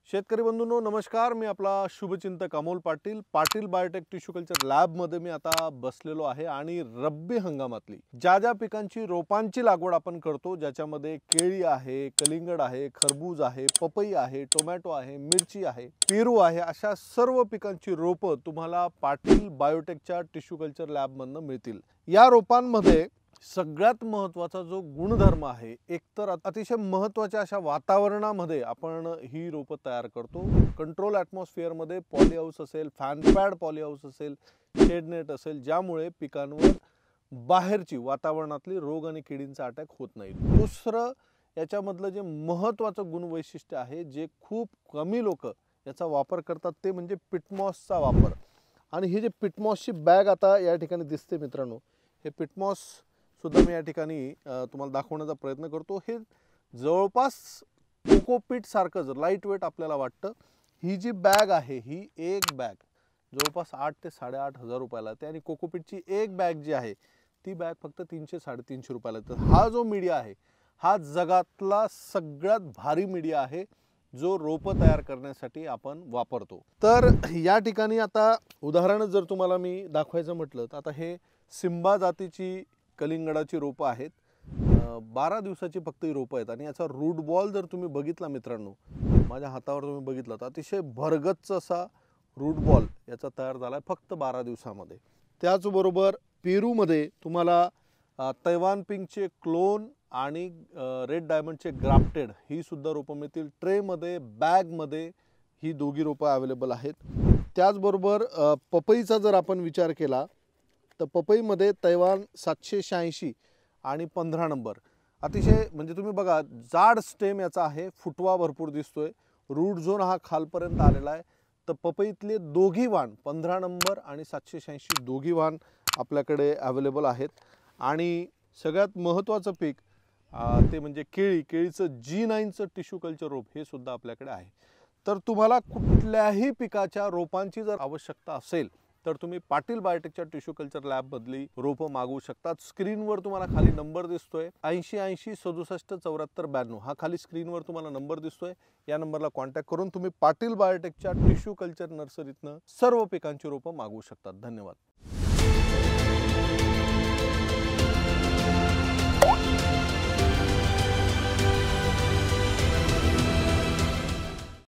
शेतकरी बंधूंनो नमस्कार। मी आपला शुभचिंतक Amol Patil Patil biotech tissue culture lab मध्ये मी आता बसलेलो आहे आणि रब्बी हंगामातली ज्या पिकांची रोपांची लागवड आपण करतो, ज्याच्यामध्ये केळी आहे, कलिंगड आहे, खरबूज आहे, पपई आहे, टोमॅटो आहे, मिरची आहे, पेरू आहे, अशा सर्व पिकांची रोपं तुम्हाला पाटील बायोटेकच्या टिश्यू कल्चर लॅब मधून मिळतील। या रोपांमध्ये सगळ्यात महत्त्वाचा जो गुणधर्म आहे, एकतर अतिशय महत्त्वाच्या अशा वातावरणामध्ये आपण ही रोपं तयार करतो। कंट्रोल ॲटमॉस्फिअर मध्ये पॉली हाऊस असेल, फॅन पॅड पॉली हाऊस असेल, शेड नेट असेल, ज्यामुळे पिकांवर बाहेरची वातावरणातली रोग आणि किडींचा अटॅक होत नाही। दुसरं याच्यामधलं जे महत्त्वाचं गुणवैशिष्ट्य आहे, जे खूप कमी लोक याचा वापर करतात, ते म्हणजे पिटमॉसचा वापर। आणि हे जे पिटमॉसची बॅग आता या ठिकाणी दिसते मित्रांनो, हे पिटमॉस सुद्धा मी या ठिकाणी तुम्हाला दाखवण्याचा प्रयत्न करतो। हे जवळपास कोकोपीट सारखं जर लाईट वेट आपल्याला वाटतं। ही जी बॅग आहे, ही एक बॅग जवळपास 8 ते 8.5 रुपयाला आहे आणि कोकोपीटची एक बॅग जी आहे ती बॅग फक्त 300-350 रुपयाला आहे। तर हा जो मीडिया आहे, हा जगातला सगळ्यात भारी मीडिया आहे, जो रोपं तयार करण्यासाठी आपण वापरतो। तर या ठिकाणी आता उदाहरण जर तुम्हाला मी दाखवायचं म्हटलं तर आता हे सिम्बा जातीची कलिंगडाची रोपं आहेत। 12 दिवसाची फक्त ही रोपं आहेत आणि याचा रूट बॉल जर तुम्ही बघितला मित्रांनो, माझ्या हातावर तुम्ही बघितला तर अतिशय भरगच्च असा रूट बॉल याचा तयार झालाय फक्त 12 दिवसामध्ये। त्याचबरोबर पेरूमध्ये तुम्हाला तैवान पिंकचे क्लोन आणि रेड डायमंडचे ग्राफ्टेड ही सुद्धा रोपं मिळतील। ट्रेमध्ये, बॅगमध्ये ही दोघी रोपं अवेलेबल आहेत। त्याचबरोबर पपईचा जर आपण विचार केला तर पपईमध्ये तैवान 786 आणि 15 नंबर अतिशय म्हणजे तुम्ही बघा जाड स्टेम याचा आहे, फुटवा भरपूर दिसतोय, रूट झोन हा खालपर्यंत आलेला आहे। तर पपईतले दोघी वाण 15 नंबर आणि 786 दोघी वाण आपल्याकडे अवेलेबल आहेत। आणि सगळ्यात महत्त्वाचं पीक ते म्हणजे केळीचं G9चं टिश्यू कल्चर रोप हे सुद्धा आपल्याकडे आहे। तर तुम्हाला कुठल्याही पिकाच्या रोपांची जर आवश्यकता असेल तर तुम्ही पाटील बायोटेकच्या टिश्यू कल्चर लॅब मधली रोपं मागवू शकता। स्क्रीनवर तुम्हाला खाली नंबर दिसतोय 80 67 74 92 हा खाली स्क्रीनवर तुम्हाला नंबर दिसतोय। या नंबरला कॉन्टॅक्ट करून तुम्ही पाटील बायोटेकच्या टिश्यू कल्चर नर्सरीतनं सर्व पिकांची रोपं मागवू शकता। धन्यवाद।